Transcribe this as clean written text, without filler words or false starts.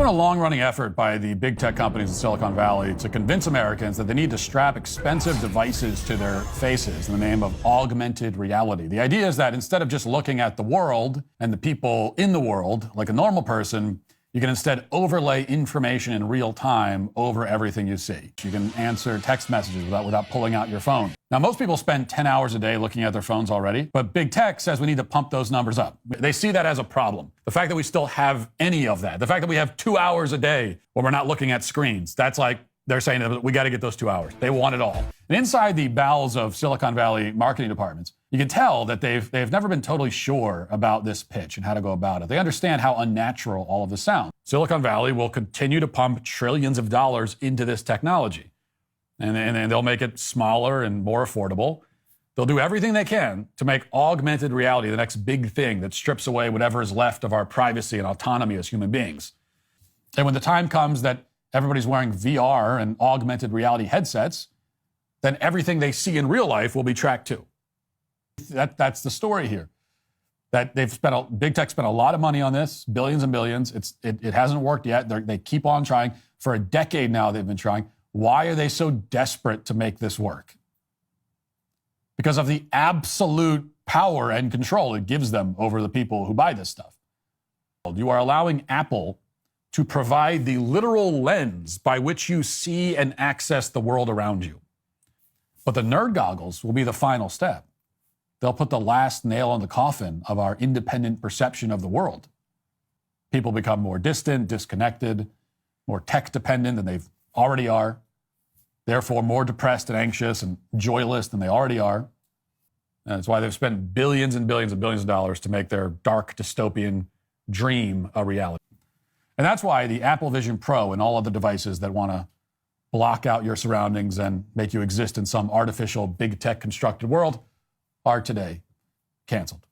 been a long-running effort by the big tech companies in Silicon Valley to convince Americans that they need to strap expensive devices to their faces in the name of augmented reality. The idea is that instead of just looking at the world and the people in the world like a normal person, you can instead overlay information in real time over everything you see. You can answer text messages without pulling out your phone. Now, most people spend 10 hours a day looking at their phones already, but big tech says we need to pump those numbers up. They see that as a problem. The fact that we still have any of that, the fact that we have 2 hours a day where we're not looking at screens, that's like they're saying that we got to get those 2 hours. They want it all. And inside the bowels of Silicon Valley marketing departments, you can tell that they've never been totally sure about this pitch and how to go about it. They understand how unnatural all of this sounds. Silicon Valley will continue to pump trillions of dollars into this technology. And they'll make it smaller and more affordable. They'll do everything they can to make augmented reality the next big thing that strips away whatever is left of our privacy and autonomy as human beings. And when the time comes that everybody's wearing VR and augmented reality headsets, then everything they see in real life will be tracked too. That's the story here. That big tech spent a lot of money on this, billions and billions. It hasn't worked yet. They keep on trying. For a decade now, they've been trying. Why are they so desperate to make this work? Because of the absolute power and control it gives them over the people who buy this stuff. You are allowing Apple to provide the literal lens by which you see and access the world around you. But the nerd goggles will be the final step. They'll put the last nail in the coffin of our independent perception of the world. People become more distant, disconnected, more tech dependent than they already are, therefore more depressed and anxious and joyless than they already are. And that's why they've spent billions and billions and billions of dollars to make their dark dystopian dream a reality. And that's why the Apple Vision Pro and all other devices that want to block out your surroundings and make you exist in some artificial big tech constructed world are today canceled.